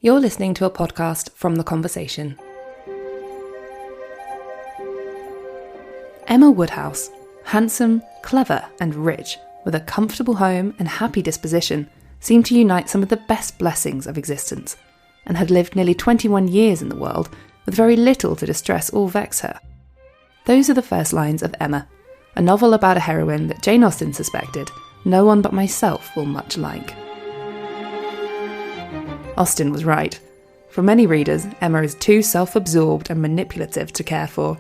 You're listening to a podcast from The Conversation. Emma Woodhouse, handsome, clever and rich, with a comfortable home and happy disposition, seemed to unite some of the best blessings of existence, and had lived nearly 21 years in the world with very little to distress or vex her. Those are the first lines of Emma, a novel about a heroine that Jane Austen suspected no one but myself will much like. Austen was right. For many readers, Emma is too self-absorbed and manipulative to care for.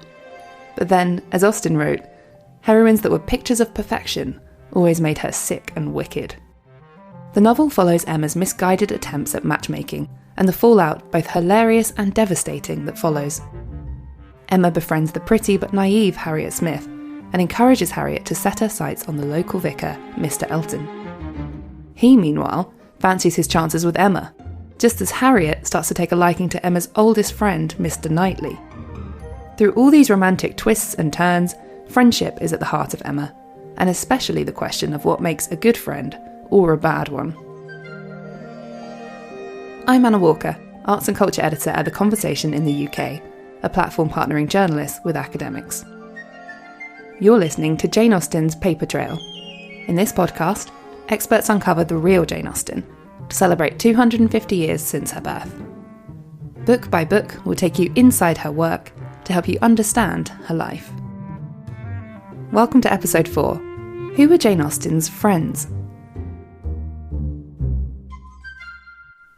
But then, as Austen wrote, heroines that were pictures of perfection always made her sick and wicked. The novel follows Emma's misguided attempts at matchmaking and the fallout, both hilarious and devastating, that follows. Emma befriends the pretty but naive Harriet Smith and encourages Harriet to set her sights on the local vicar, Mr. Elton. He, meanwhile, fancies his chances with Emma, just as Harriet starts to take a liking to Emma's oldest friend, Mr. Knightley. Through all these romantic twists and turns, friendship is at the heart of Emma, and especially the question of what makes a good friend or a bad one. I'm Anna Walker, Arts and Culture Editor at The Conversation in the UK, a platform partnering journalists with academics. You're listening to Jane Austen's Paper Trail. In this podcast, experts uncover the real Jane Austen, to celebrate 250 years since her birth. Book by book, we'll take you inside her work to help you understand her life. Welcome to episode 4. Who were Jane Austen's friends?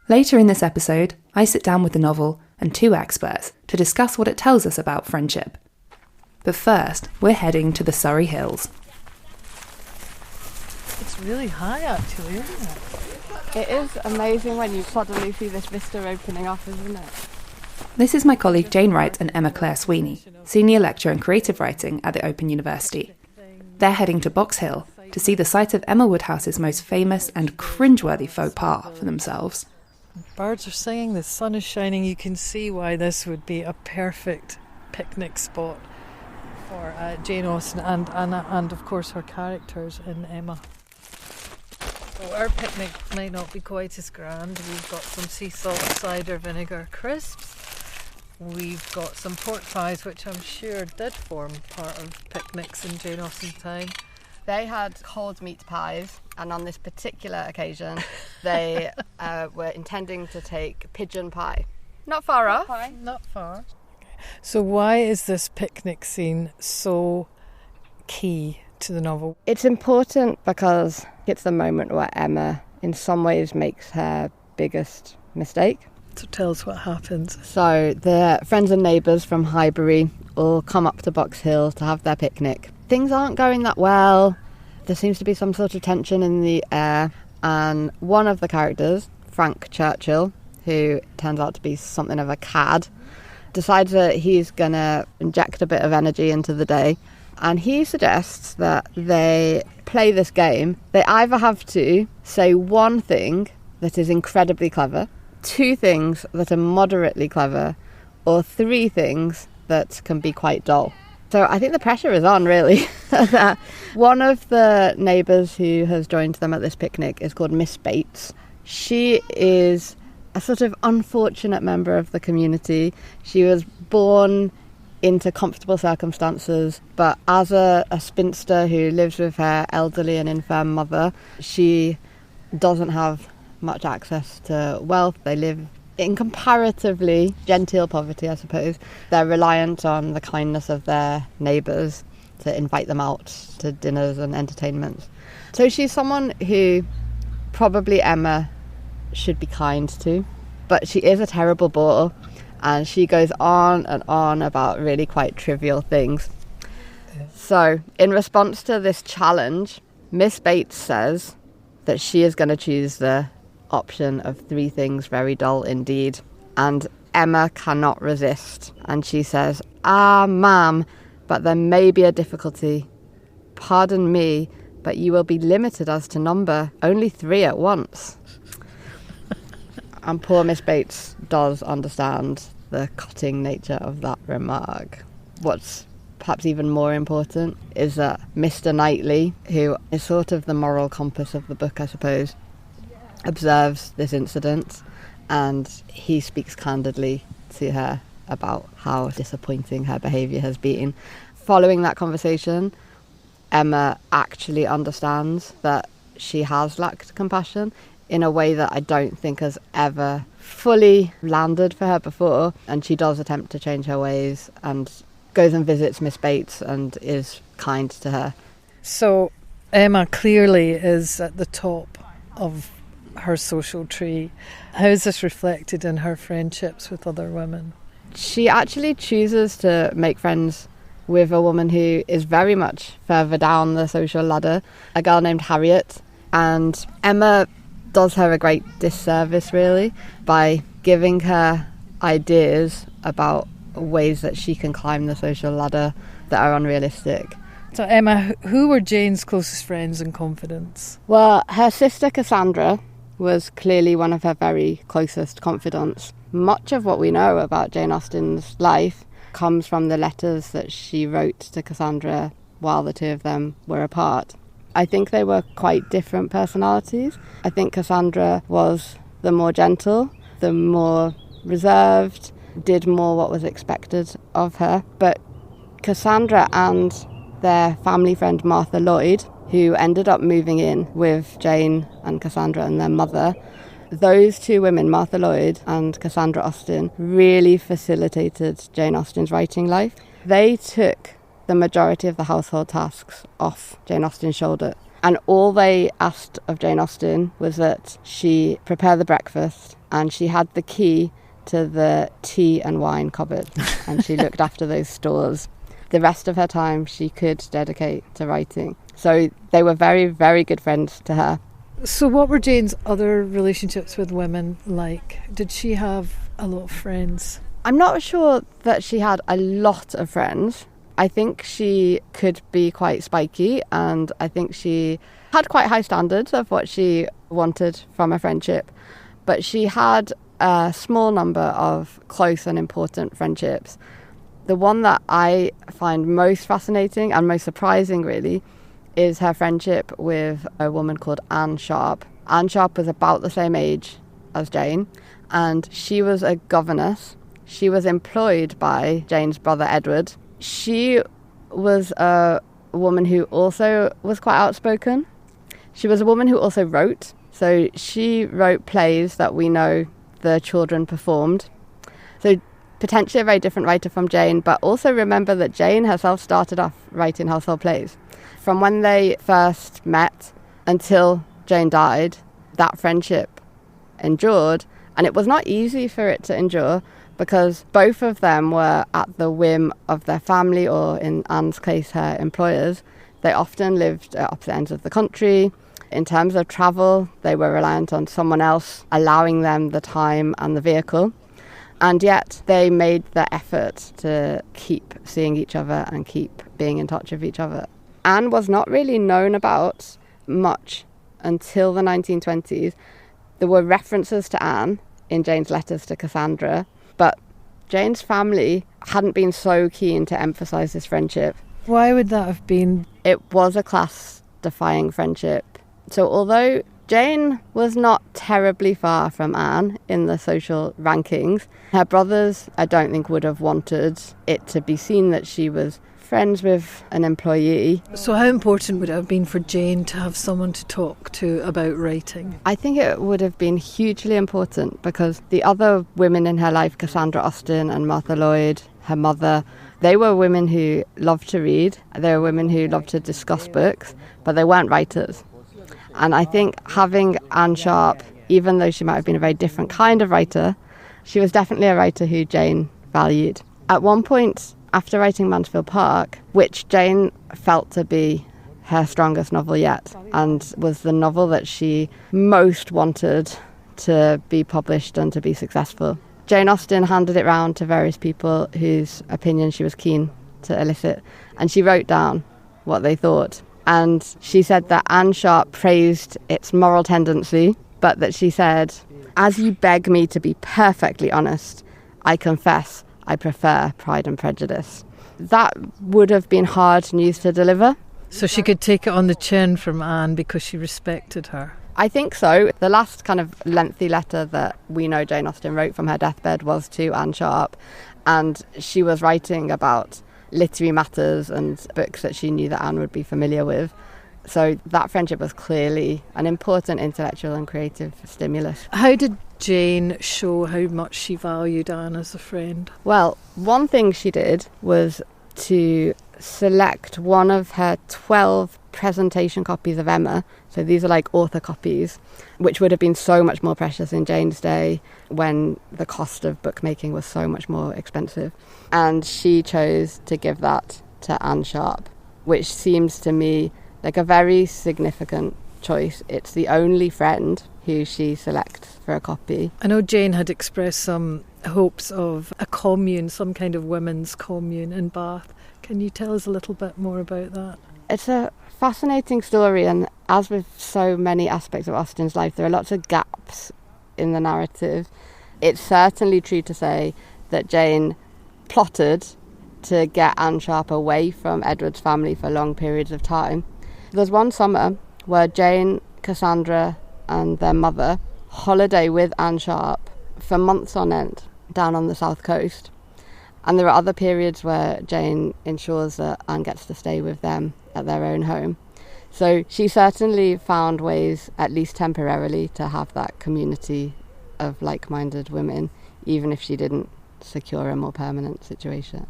Later in this episode, I sit down with the novel and two experts to discuss what it tells us about friendship. But first, we're heading to the Surrey Hills. It's really high actually, isn't it? It is amazing when you suddenly see this vista opening up, isn't it? This is my colleague Jane Wright and Emma Claire Sweeney, Senior Lecturer in Creative Writing at the Open University. They're heading to Box Hill to see the site of Emma Woodhouse's most famous and cringeworthy faux pas for themselves. Birds are singing, the sun is shining. You can see why this would be a perfect picnic spot for Jane Austen and Anna, and of course her characters in Emma. So our picnic might not be quite as grand. We've got some sea salt cider vinegar crisps. We've got some pork pies, which I'm sure did form part of picnics in Jane Austen's time. They had cold meat pies, and on this particular occasion, they were intending to take pigeon pie. Not far off. Not far. So why is this picnic scene so key to the novel? It's important because it's the moment where Emma, in some ways, makes her biggest mistake. So tell us what happens. So the friends and neighbours from Highbury all come up to Box Hill to have their picnic. Things aren't going that well. There seems to be some sort of tension in the air. And one of the characters, Frank Churchill, who turns out to be something of a cad, decides that he's going to inject a bit of energy into the day. And he suggests that they play this game. They either have to say one thing that is incredibly clever, two things that are moderately clever, or three things that can be quite dull. So I think the pressure is on, really. One of the neighbours who has joined them at this picnic is called Miss Bates. She is a sort of unfortunate member of the community. She was born into comfortable circumstances, but as a spinster who lives with her elderly and infirm mother, she doesn't have much access to wealth. They live in comparatively genteel poverty, I suppose. They're reliant on the kindness of their neighbours to invite them out to dinners and entertainments. So she's someone who probably Emma should be kind to, but she is a terrible bore. And she goes on and on about really quite trivial things. Yeah. So, in response to this challenge, Miss Bates says that she is going to choose the option of three things very dull indeed. And Emma cannot resist. And she says, ma'am, but there may be a difficulty. Pardon me, but you will be limited as to number, only 3 at once. And poor Miss Bates does understand the cutting nature of that remark. What's perhaps even more important is that Mr. Knightley, who is sort of the moral compass of the book, I suppose, observes this incident and he speaks candidly to her about how disappointing her behaviour has been. Following that conversation, Emma actually understands that she has lacked compassion in a way that I don't think has ever fully landed for her before, and she does attempt to change her ways and goes and visits Miss Bates and is kind to her. So Emma clearly is at the top of her social tree. How is this reflected in her friendships with other women? She actually chooses to make friends with a woman who is very much further down the social ladder, a girl named Harriet, and Emma does her a great disservice really by giving her ideas about ways that she can climb the social ladder that are unrealistic. So Emma, who were Jane's closest friends and confidants? Well, her sister Cassandra was clearly one of her very closest confidants. Much of what we know about Jane Austen's life comes from the letters that she wrote to Cassandra while the two of them were apart. I think they were quite different personalities. I think Cassandra was the more gentle, the more reserved, did more what was expected of her. But Cassandra and their family friend Martha Lloyd, who ended up moving in with Jane and Cassandra and their mother, those two women, Martha Lloyd and Cassandra Austen, really facilitated Jane Austen's writing life. They took the majority of the household tasks off Jane Austen's shoulder, and all they asked of Jane Austen was that she prepare the breakfast, and she had the key to the tea and wine cupboard, and she looked after those stores. The rest of her time she could dedicate to writing. So they were very, very good friends to her. So what were Jane's other relationships with women like? Did she have a lot of friends? I'm not sure that she had a lot of friends. I think she could be quite spiky, and I think she had quite high standards of what she wanted from a friendship. But she had a small number of close and important friendships. The one that I find most fascinating and most surprising, really, is her friendship with a woman called Anne Sharp. Anne Sharp was about the same age as Jane, and she was a governess. She was employed by Jane's brother Edward. She was a woman who also was quite outspoken. She was a woman who also wrote. So she wrote plays that we know the children performed. So potentially a very different writer from Jane, but also remember that Jane herself started off writing household plays. From when they first met until Jane died, that friendship endured, and it was not easy for it to endure because both of them were at the whim of their family, or in Anne's case, her employers. They often lived at opposite ends of the country. In terms of travel, they were reliant on someone else allowing them the time and the vehicle. And yet they made the effort to keep seeing each other and keep being in touch with each other. Anne was not really known about much until the 1920s. There were references to Anne in Jane's letters to Cassandra, but Jane's family hadn't been so keen to emphasise this friendship. Why would that have been? It was a class-defying friendship. So although Jane was not terribly far from Anne in the social rankings, her brothers, I don't think, would have wanted it to be seen that she was friends with an employee. So how important would it have been for Jane to have someone to talk to about writing? I think it would have been hugely important because the other women in her life, Cassandra Austen and Martha Lloyd, her mother, they were women who loved to read. They were women who loved to discuss books, but they weren't writers. And I think having Anne Sharp, even though she might have been a very different kind of writer, she was definitely a writer who Jane valued. At one point, after writing Mansfield Park, which Jane felt to be her strongest novel yet, and was the novel that she most wanted to be published and to be successful, Jane Austen handed it round to various people whose opinions she was keen to elicit, and she wrote down what they thought. And she said that Anne Sharp praised its moral tendency, but that she said, "As you beg me to be perfectly honest, I confess I prefer Pride and Prejudice." That would have been hard news to deliver. So she could take it on the chin from Anne because she respected her. I think so. The last kind of lengthy letter that we know Jane Austen wrote from her deathbed was to Anne Sharp, and she was writing about literary matters and books that she knew that Anne would be familiar with. So that friendship was clearly an important intellectual and creative stimulus. How did Jane show how much she valued Anne as a friend? Well, one thing she did was to select one of her 12 presentation copies of Emma. So these are like author copies, which would have been so much more precious in Jane's day when the cost of bookmaking was so much more expensive. And she chose to give that to Anne Sharp, which seems to me like a very significant choice. It's the only friend who she selects for a copy. I know Jane had expressed some hopes of a commune, some kind of women's commune in Bath. Can you tell us a little bit more about that? It's a fascinating story, and as with so many aspects of Austen's life, there are lots of gaps in the narrative. It's certainly true to say that Jane plotted to get Anne Sharp away from Edward's family for long periods of time. There's one summer where Jane, Cassandra and their mother holiday with Anne Sharp for months on end down on the south coast. And there are other periods where Jane ensures that Anne gets to stay with them at their own home. So she certainly found ways, at least temporarily, to have that community of like-minded women, even if she didn't secure a more permanent situation.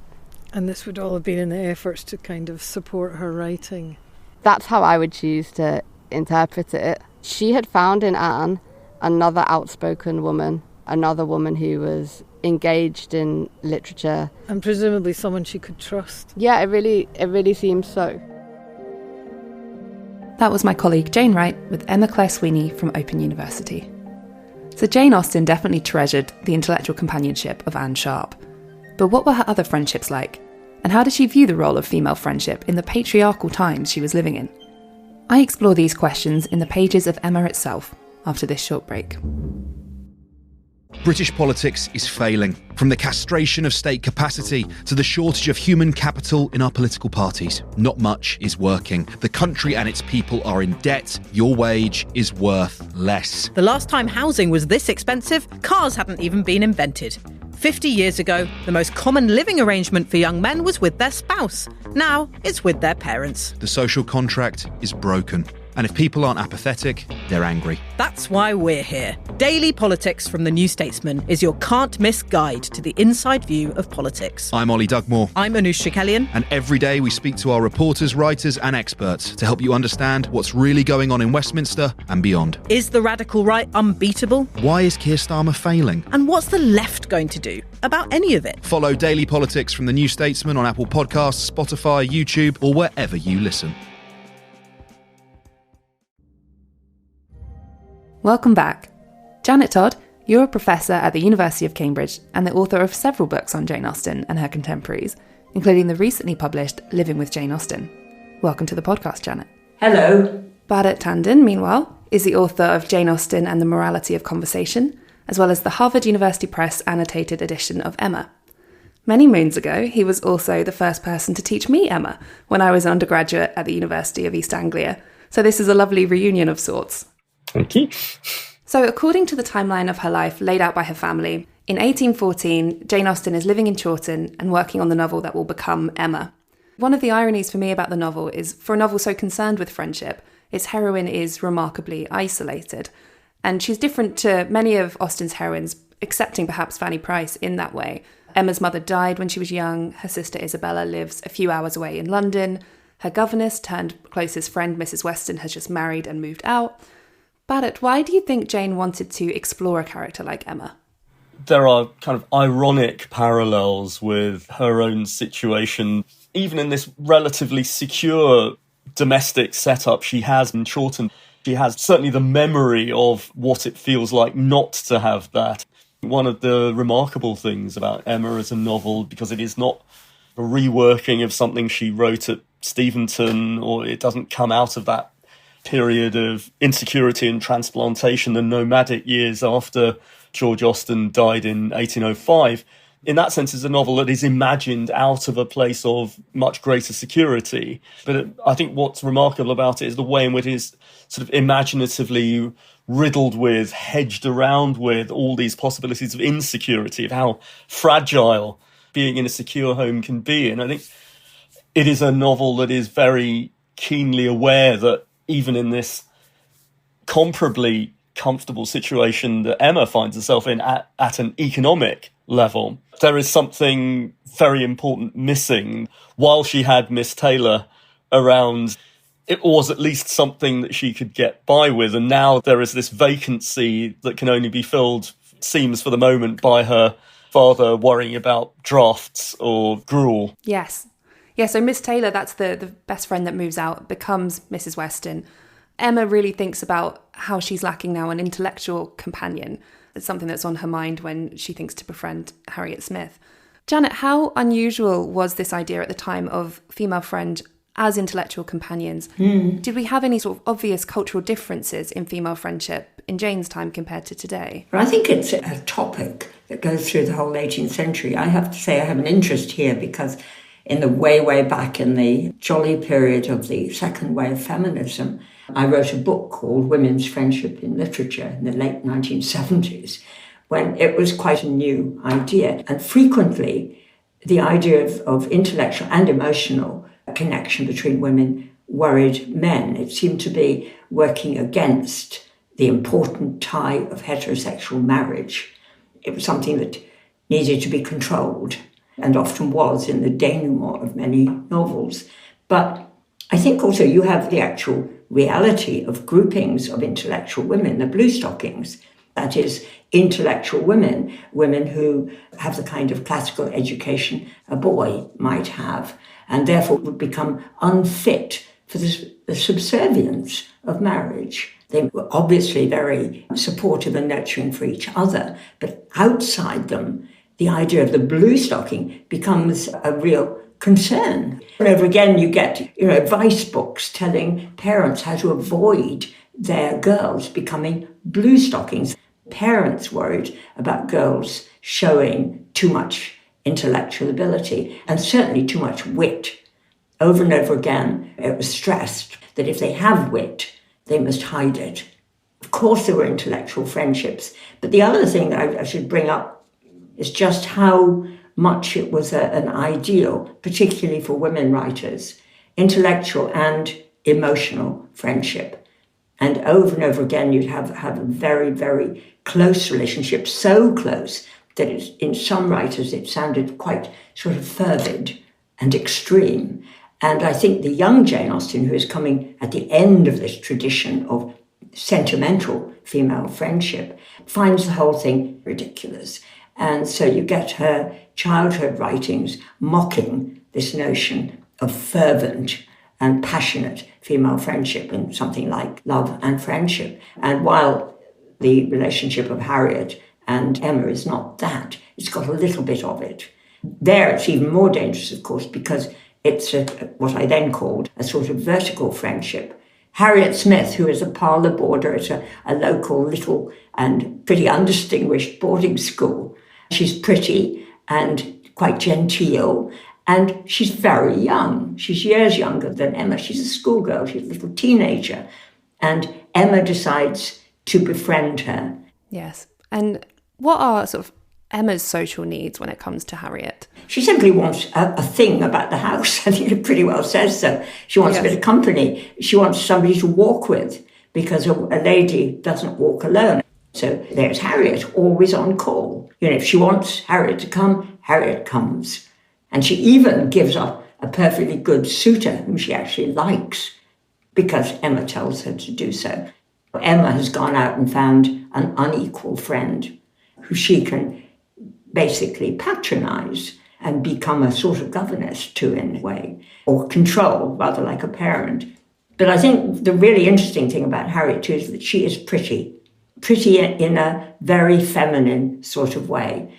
And this would all have been in the efforts to kind of support her writing. That's how I would choose to interpret it. She had found in Anne another outspoken woman, another woman who was engaged in literature. And presumably someone she could trust. Yeah, it really seems so. That was my colleague Jane Wright with Emma Claire Sweeney from Open University. So Jane Austen definitely treasured the intellectual companionship of Anne Sharp. But what were her other friendships like? And how did she view the role of female friendship in the patriarchal times she was living in? I explore these questions in the pages of Emma itself after this short break. British politics is failing, from the castration of state capacity to the shortage of human capital in our political parties. Not much is working. The country and its people are in debt. Your wage is worth less. The last time housing was this expensive, cars hadn't even been invented. 50 years ago, the most common living arrangement for young men was with their spouse. Now, it's with their parents. The social contract is broken. And if people aren't apathetic, they're angry. That's why we're here. Daily Politics from the New Statesman is your can't-miss guide to the inside view of politics. I'm Ollie Dugmore. I'm Anoosh Chakelian. And every day we speak to our reporters, writers and experts to help you understand what's really going on in Westminster and beyond. Is the radical right unbeatable? Why is Keir Starmer failing? And what's the left going to do about any of it? Follow Daily Politics from the New Statesman on Apple Podcasts, Spotify, YouTube or wherever you listen. Welcome back. Janet Todd, you're a professor at the University of Cambridge and the author of several books on Jane Austen and her contemporaries, including the recently published Living with Jane Austen. Welcome to the podcast, Janet. Hello. Bharat Tandon, meanwhile, is the author of Jane Austen and the Morality of Conversation, as well as the Harvard University Press annotated edition of Emma. Many moons ago, he was also the first person to teach me Emma when I was an undergraduate at the University of East Anglia, so this is a lovely reunion of sorts. Thank you. So according to the timeline of her life laid out by her family, in 1814, Jane Austen is living in Chawton and working on the novel that will become Emma. One of the ironies for me about the novel is, for a novel so concerned with friendship, its heroine is remarkably isolated. And she's different to many of Austen's heroines, excepting perhaps Fanny Price in that way. Emma's mother died when she was young, her sister Isabella lives a few hours away in London, her governess turned closest friend Mrs. Weston has just married and moved out. Bharat, why do you think Jane wanted to explore a character like Emma? There are kind of ironic parallels with her own situation. Even in this relatively secure domestic setup she has in Chawton, she has certainly the memory of what it feels like not to have that. One of the remarkable things about Emma as a novel, because it is not a reworking of something she wrote at Steventon, or it doesn't come out of that period of insecurity and transplantation, the nomadic years after George Austen died in 1805. in that sense, is a novel that is imagined out of a place of much greater security. But I think what's remarkable about it is the way in which it is sort of imaginatively riddled with, hedged around with all these possibilities of insecurity, of how fragile being in a secure home can be. And I think it is a novel that is very keenly aware that even in this comparably comfortable situation that Emma finds herself in at an economic level, there is something very important missing. While she had Miss Taylor around, it was at least something that she could get by with. And now there is this vacancy that can only be filled, seems for the moment, by her father worrying about drafts or gruel. Yes. Yeah, so Miss Taylor, that's the best friend that moves out, becomes Mrs. Weston. Emma really thinks about how she's lacking now an intellectual companion. It's something that's on her mind when she thinks to befriend Harriet Smith. Janet, how unusual was this idea at the time of female friend as intellectual companions? Did we have any sort of obvious cultural differences in female friendship in Jane's time compared to today? Well, I think it's a topic that goes through the whole 18th century. I have to say I have an interest here because in the way back in the jolly period of the second wave of feminism, I wrote a book called Women's Friendship in Literature in the late 1970s, when it was quite a new idea. And frequently, the idea of intellectual and emotional connection between women worried men. It seemed to be working against the important tie of heterosexual marriage. It was something that needed to be controlled, and often was in the denouement of many novels. But I think also you have the actual reality of groupings of intellectual women, the bluestockings. That is, intellectual women, women who have the kind of classical education a boy might have, and therefore would become unfit for the subservience of marriage. They were obviously very supportive and nurturing for each other, but outside them, the idea of the blue stocking becomes a real concern. And over again, you get advice books telling parents how to avoid their girls becoming blue stockings. Parents worried about girls showing too much intellectual ability and certainly too much wit. Over and over again, it was stressed that if they have wit, they must hide it. Of course, there were intellectual friendships, but the other thing I should bring up is just how much it was an ideal, particularly for women writers, intellectual and emotional friendship. And over again, you'd have a very, very close relationship, so close that in some writers it sounded quite sort of fervid and extreme. And I think the young Jane Austen, who is coming at the end of this tradition of sentimental female friendship, finds the whole thing ridiculous. And so you get her childhood writings mocking this notion of fervent and passionate female friendship in something like Love and Friendship. And while the relationship of Harriet and Emma is not that, it's got a little bit of it. There it's even more dangerous, of course, because it's what I then called a sort of vertical friendship. Harriet Smith, who is a parlour boarder at a local little and pretty undistinguished boarding school, she's pretty and quite genteel, and she's very young. She's years younger than Emma. She's a schoolgirl, she's a little teenager. And Emma decides to befriend her. Yes. And what are sort of Emma's social needs when it comes to Harriet? She simply wants a thing about the house. I think it pretty well says so. She wants a bit of company. She wants somebody to walk with, because a lady doesn't walk alone. So there's Harriet, always on call. If she wants Harriet to come, Harriet comes. And she even gives up a perfectly good suitor whom she actually likes, because Emma tells her to do so. Emma has gone out and found an unequal friend who she can basically patronise and become a sort of governess to in a way, or control, rather like a parent. But I think the really interesting thing about Harriet too is that she is pretty in a very feminine sort of way.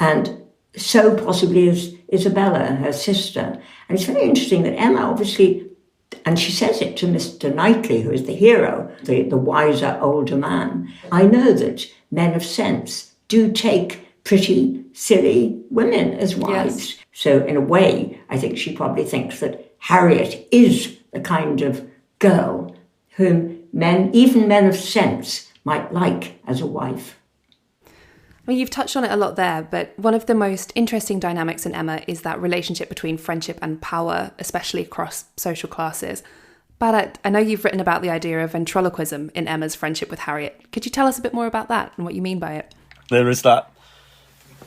And so possibly is Isabella, her sister. And it's very interesting that Emma obviously, and she says it to Mr. Knightley, who is the hero, the wiser older man, I know that men of sense do take pretty silly women as wives. Yes. So in a way, I think she probably thinks that Harriet is the kind of girl whom men, even men of sense, might like as a wife. Well, you've touched on it a lot there, but one of the most interesting dynamics in Emma is that relationship between friendship and power, especially across social classes. But I know you've written about the idea of ventriloquism in Emma's friendship with Harriet. Could you tell us a bit more about that and what you mean by it? There is that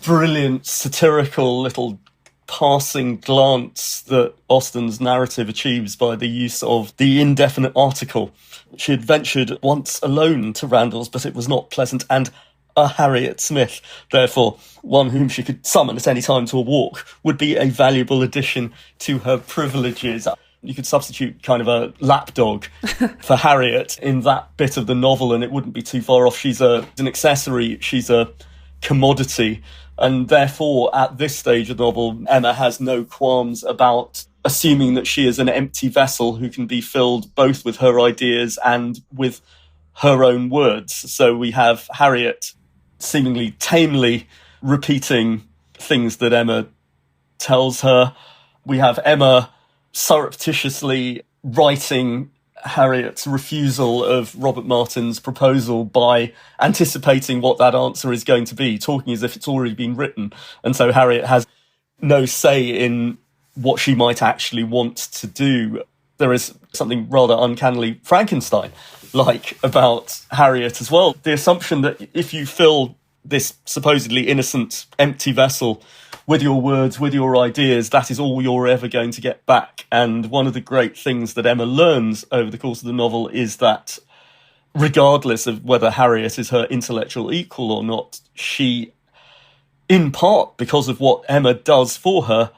brilliant, satirical little passing glance that Austen's narrative achieves by the use of the indefinite article. She had ventured once alone to Randalls, but it was not pleasant, and a Harriet Smith, therefore one whom she could summon at any time to a walk, would be a valuable addition to her privileges. You could substitute kind of a lapdog for Harriet in that bit of the novel, and it wouldn't be too far off. She's an accessory, she's a commodity, and therefore at this stage of the novel, Emma has no qualms about assuming that she is an empty vessel who can be filled both with her ideas and with her own words. So we have Harriet seemingly tamely repeating things that Emma tells her. We have Emma surreptitiously writing Harriet's refusal of Robert Martin's proposal by anticipating what that answer is going to be, talking as if it's already been written. And so Harriet has no say in what she might actually want to do. There is something rather uncannily Frankenstein-like about Harriet as well. The assumption that if you fill this supposedly innocent, empty vessel with your words, with your ideas, that is all you're ever going to get back. And one of the great things that Emma learns over the course of the novel is that regardless of whether Harriet is her intellectual equal or not, she, in part because of what Emma does for her,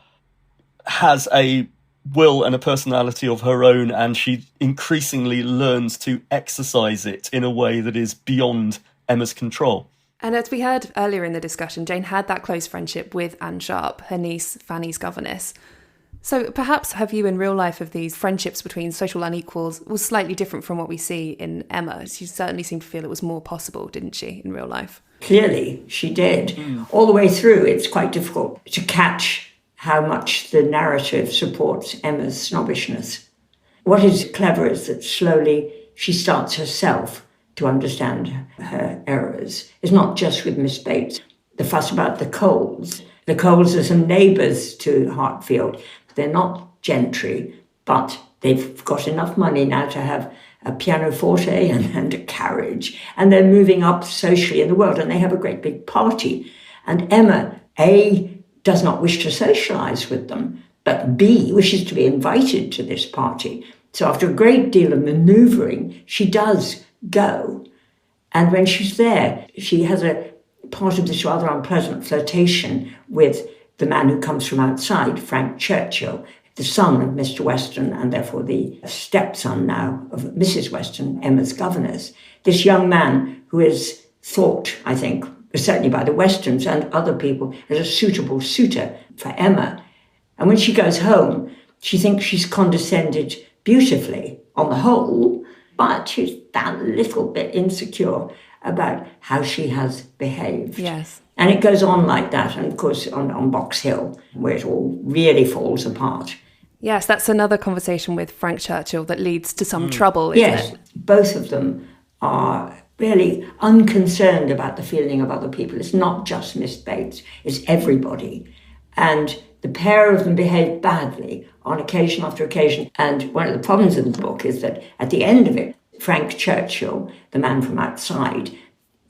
has a will and a personality of her own, and she increasingly learns to exercise it in a way that is beyond Emma's control. And as we heard earlier in the discussion, Jane had that close friendship with Anne Sharp, her niece Fanny's governess. So perhaps her view in real life of these friendships between social unequals was slightly different from what we see in Emma. She certainly seemed to feel it was more possible, didn't she, in real life? Clearly, she did. All the way through, it's quite difficult to catch how much the narrative supports Emma's snobbishness. What is clever is that slowly she starts herself to understand her errors. It's not just with Miss Bates. The fuss about the Coles. The Coles are some neighbours to Hartfield. They're not gentry, but they've got enough money now to have a pianoforte and a carriage, and they're moving up socially in the world, and they have a great big party. And Emma, A, does not wish to socialise with them, but B, wishes to be invited to this party. So after a great deal of manoeuvring, she does go. And when she's there, she has a part of this rather unpleasant flirtation with the man who comes from outside, Frank Churchill, the son of Mr. Weston, and therefore the stepson now of Mrs. Weston, Emma's governess. This young man who is thought, I think, certainly by the Westons and other people, as a suitable suitor for Emma. And when she goes home, she thinks she's condescended beautifully on the whole, but she's that little bit insecure about how she has behaved. Yes. And it goes on like that, and of course on Box Hill, where it all really falls apart. Yes, that's another conversation with Frank Churchill that leads to some trouble, isn't it? Yes, both of them are really unconcerned about the feeling of other people. It's not just Miss Bates, it's everybody. And the pair of them behave badly on occasion after occasion. And one of the problems of the book is that at the end of it, Frank Churchill, the man from outside,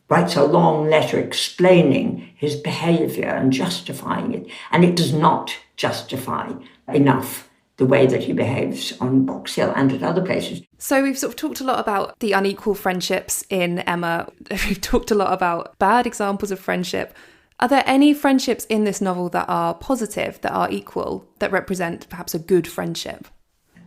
writes a long letter explaining his behaviour and justifying it. And it does not justify enough the way that he behaves on Box Hill and at other places. So we've sort of talked a lot about the unequal friendships in Emma. We've talked a lot about bad examples of friendship. Are there any friendships in this novel that are positive, that are equal, that represent perhaps a good friendship?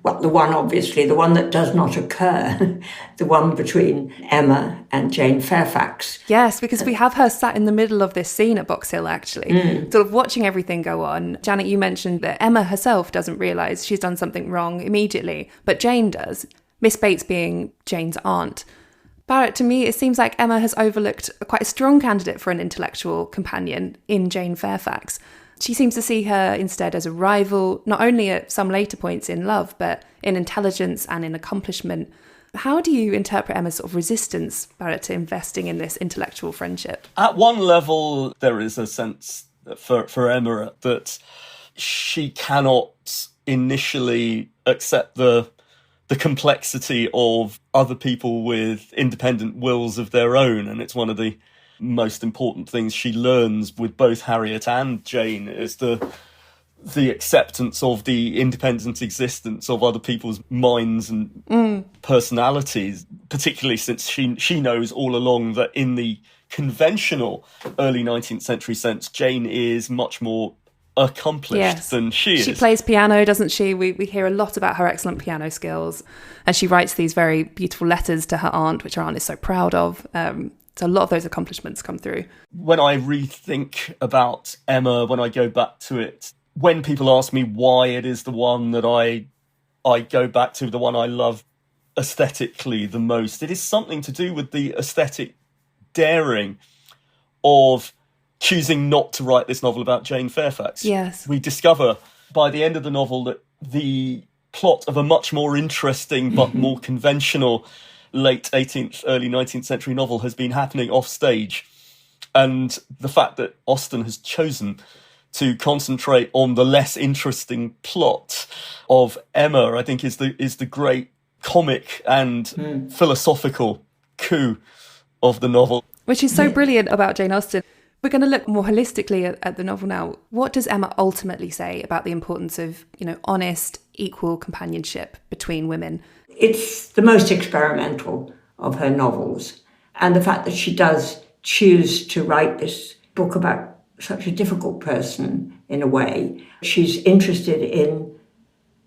Well, the one that does not occur, the one between Emma and Jane Fairfax. Yes, because we have her sat in the middle of this scene at Box Hill, actually, sort of watching everything go on. Janet, you mentioned that Emma herself doesn't realise she's done something wrong immediately, but Jane does, Miss Bates being Jane's aunt. Barrett, to me, it seems like Emma has overlooked quite a strong candidate for an intellectual companion in Jane Fairfax. She seems to see her instead as a rival, not only at some later points in love, but in intelligence and in accomplishment. How do you interpret Emma's sort of resistance, Barrett, to investing in this intellectual friendship? At one level, there is a sense for Emma that she cannot initially accept the complexity of other people with independent wills of their own. And it's one of the most important things she learns with both Harriet and Jane is the acceptance of the independent existence of other people's minds and personalities, particularly since she knows all along that in the conventional early 19th century sense, Jane is much more accomplished than she is. She plays piano, doesn't she? We hear a lot about her excellent piano skills, and she writes these very beautiful letters to her aunt, which her aunt is so proud of. So a lot of those accomplishments come through. When I rethink about Emma, when I go back to it, when people ask me why it is the one that I go back to, the one I love aesthetically the most, it is something to do with the aesthetic daring of choosing not to write this novel about Jane Fairfax. Yes. We discover by the end of the novel that the plot of a much more interesting but more conventional late 18th, early 19th century novel has been happening off stage. And the fact that Austen has chosen to concentrate on the less interesting plot of Emma, I think is the great comic and philosophical coup of the novel. Which is so brilliant about Jane Austen. We're going to look more holistically at the novel now. What does Emma ultimately say about the importance of, honest, equal companionship between women? It's the most experimental of her novels. And the fact that she does choose to write this book about such a difficult person in a way. She's interested in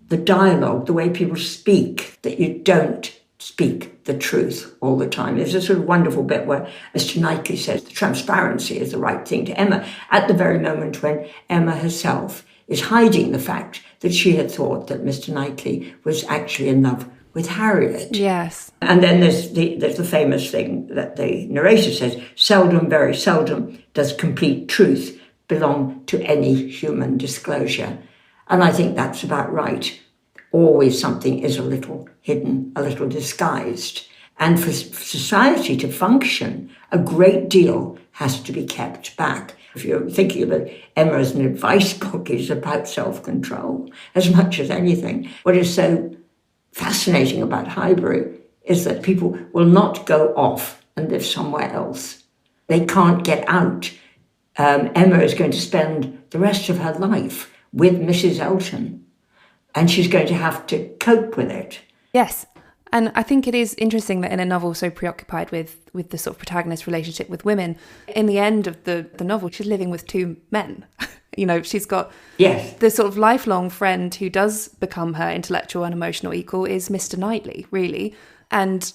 the dialogue, the way people speak, that you don't speak the truth all the time. There's a sort of wonderful bit where Mr. Knightley says the transparency is the right thing to Emma at the very moment when Emma herself is hiding the fact that she had thought that Mr. Knightley was actually in love with Harriet. Yes. And then there's the famous thing that the narrator says, seldom, very seldom, does complete truth belong to any human disclosure. And I think that's about right. Always something is a little hidden, a little disguised. And for society to function, a great deal has to be kept back. If you're thinking about Emma as an advice book, it's about self-control as much as anything. What is so fascinating about Highbury is that people will not go off and live somewhere else. They can't get out. Emma is going to spend the rest of her life with Mrs. Elton, and she's going to have to cope with it. Yes. And I think it is interesting that in a novel so preoccupied with the sort of protagonist relationship with women, in the end of the novel, she's living with two men. She's got the sort of lifelong friend who does become her intellectual and emotional equal is Mr. Knightley, really. And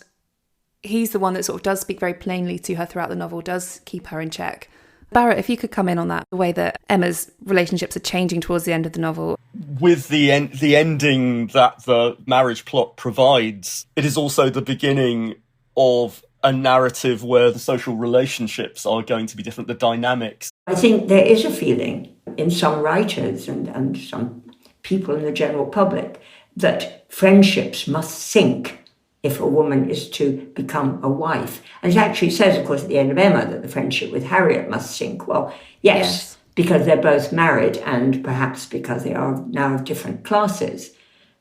he's the one that sort of does speak very plainly to her throughout the novel, does keep her in check. Barrett, if you could come in on that, the way that Emma's relationships are changing towards the end of the novel. With the ending that the marriage plot provides, it is also the beginning of a narrative where the social relationships are going to be different, the dynamics. I think there is a feeling in some writers and some people in the general public that friendships must sink if a woman is to become a wife. And it actually says, of course, at the end of Emma that the friendship with Harriet must sink. Well, yes, because they're both married and perhaps because they are now of different classes.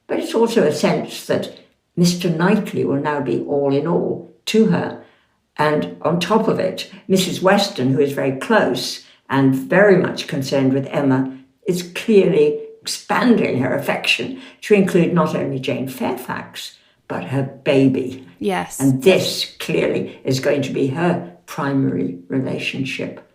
But it's also a sense that Mr. Knightley will now be all in all to her. And on top of it, Mrs. Weston, who is very close and very much concerned with Emma, is clearly expanding her affection to include not only Jane Fairfax, but her baby. Yes. And this clearly is going to be her primary relationship.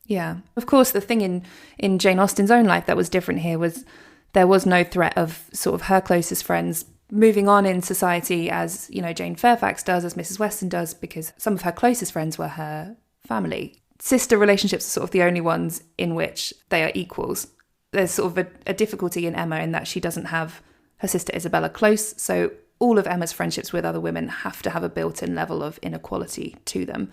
Yeah. Of course, the thing in Jane Austen's own life that was different here was there was no threat of sort of her closest friends moving on in society as, Jane Fairfax does, as Mrs. Weston does, because some of her closest friends were her family. Sister relationships are sort of the only ones in which they are equals. There's sort of a difficulty in Emma in that she doesn't have her sister Isabella close, so all of Emma's friendships with other women have to have a built-in level of inequality to them.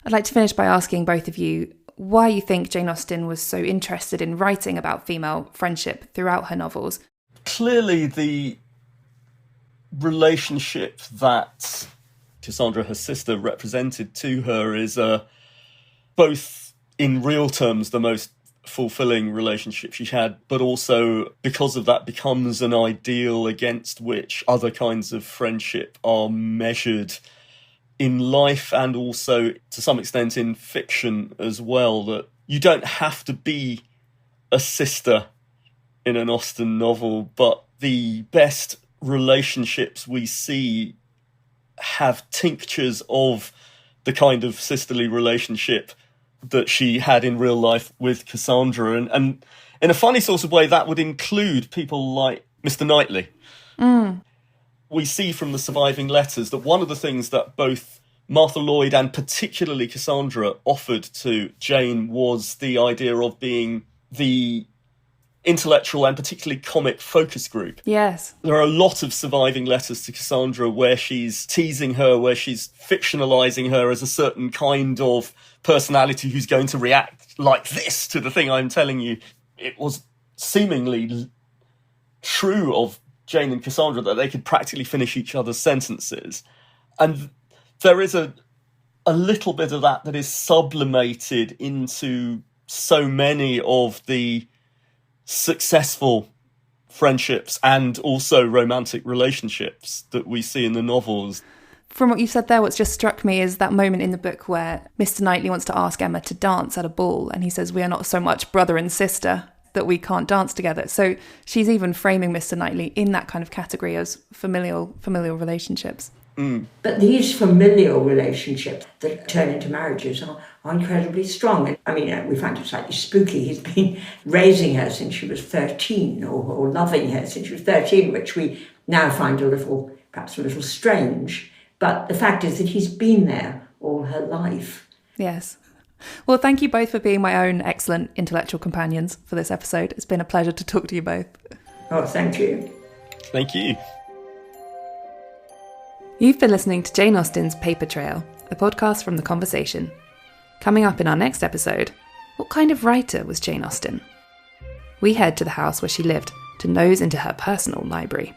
I'd like to finish by asking both of you why you think Jane Austen was so interested in writing about female friendship throughout her novels. Clearly, the relationship that Cassandra, her sister, represented to her is both in real terms the most fulfilling relationship she had, but also because of that becomes an ideal against which other kinds of friendship are measured in life and also to some extent in fiction as well, that you don't have to be a sister in an Austen novel, but the best relationships we see have tinctures of the kind of sisterly relationship that she had in real life with Cassandra. And in a funny sort of way, that would include people like Mr. Knightley. We see from the surviving letters that one of the things that both Martha Lloyd and particularly Cassandra offered to Jane was the idea of being the intellectual and particularly comic focus group. Yes. There are a lot of surviving letters to Cassandra where she's teasing her, where she's fictionalising her as a certain kind of personality who's going to react like this to the thing I'm telling you. It was seemingly true of Jane and Cassandra that they could practically finish each other's sentences. And there is a little bit of that is sublimated into so many of the successful friendships and also romantic relationships that we see in the novels. From what you've said there, what's just struck me is that moment in the book where Mr. Knightley wants to ask Emma to dance at a ball, and he says, we are not so much brother and sister that we can't dance together. So she's even framing Mr. Knightley in that kind of category as familial relationships. But these familial relationships that turn into marriages are incredibly strong. I mean, we find it slightly spooky. He's been raising her since she was 13 or loving her since she was 13, which we now find perhaps a little strange. But the fact is that he's been there all her life. Yes. Well, thank you both for being my own excellent intellectual companions for this episode. It's been a pleasure to talk to you both. Oh, thank you. Thank you. You've been listening to Jane Austen's Paper Trail, a podcast from The Conversation. Coming up in our next episode, what kind of writer was Jane Austen? We head to the house where she lived to nose into her personal library.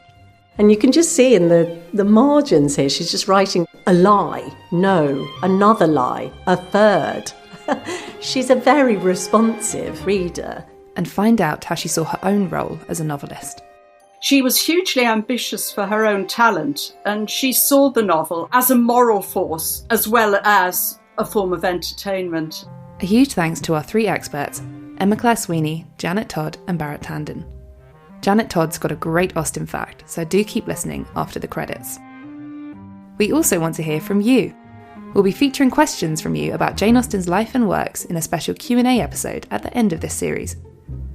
And you can just see in the margins here, she's just writing a lie, no, another lie, a third. She's a very responsive reader. And find out how she saw her own role as a novelist. She was hugely ambitious for her own talent, and she saw the novel as a moral force as well as a form of entertainment. A huge thanks to our three experts, Emma Claire Sweeney, Janet Todd and Barrett Tandon. Janet Todd's got a great Austen fact, so do keep listening after the credits. We also want to hear from you. We'll be featuring questions from you about Jane Austen's life and works in a special Q&A episode at the end of this series.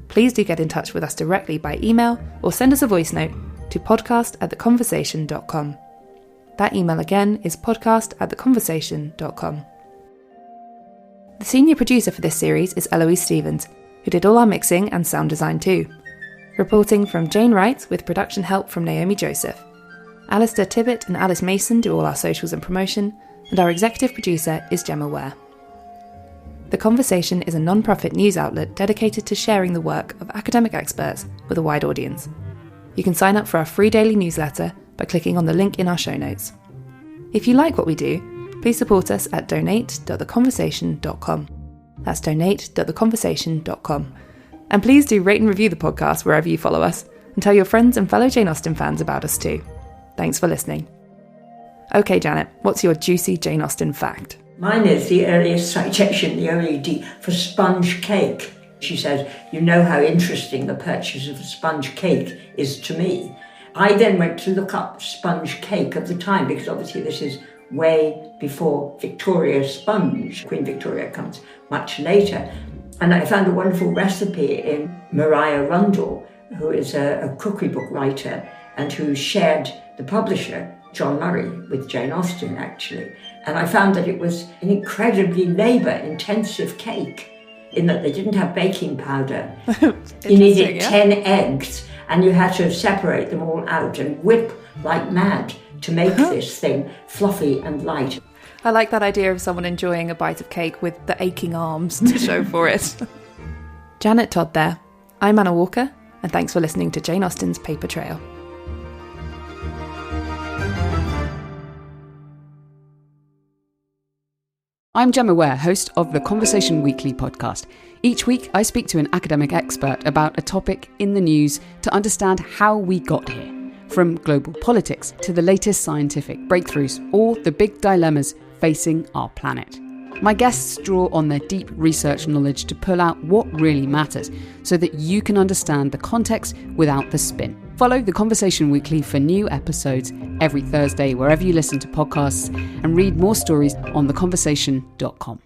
Please do get in touch with us directly by email or send us a voice note to podcast@theconversation.com. That email again is podcast@theconversation.com. The senior producer for this series is Eloise Stevens, who did all our mixing and sound design too. Reporting from Jane Wright with production help from Naomi Joseph. Alistair Tibbett and Alice Mason do all our socials and promotion, and our executive producer is Gemma Ware. The Conversation is a non-profit news outlet dedicated to sharing the work of academic experts with a wide audience. You can sign up for our free daily newsletter by clicking on the link in our show notes. If you like what we do, please support us at donate.theconversation.com. That's donate.theconversation.com. And please do rate and review the podcast wherever you follow us, and tell your friends and fellow Jane Austen fans about us too. Thanks for listening. Okay, Janet, what's your juicy Jane Austen fact? Mine is the earliest citation, the OED, for sponge cake. She says, you know how interesting the purchase of a sponge cake is to me. I then went to look up sponge cake of the time, because obviously this is way before Victoria's sponge. Queen Victoria comes much later. And I found a wonderful recipe in Maria Rundle, who is a cookery book writer and who shared the publisher, John Murray, with Jane Austen, actually. And I found that it was an incredibly labour-intensive cake, in that they didn't have baking powder. You needed 10 eggs, And you had to separate them all out and whip like mad to make this thing fluffy and light. I like that idea of someone enjoying a bite of cake with the aching arms to show for it. Janet Todd there. I'm Anna Walker, and thanks for listening to Jane Austen's Paper Trail. I'm Gemma Ware, host of the Conversation Weekly podcast. Each week, I speak to an academic expert about a topic in the news to understand how we got here, from global politics to the latest scientific breakthroughs or the big dilemmas facing our planet. My guests draw on their deep research knowledge to pull out what really matters so that you can understand the context without the spin. Follow The Conversation Weekly for new episodes every Thursday wherever you listen to podcasts, and read more stories on theconversation.com.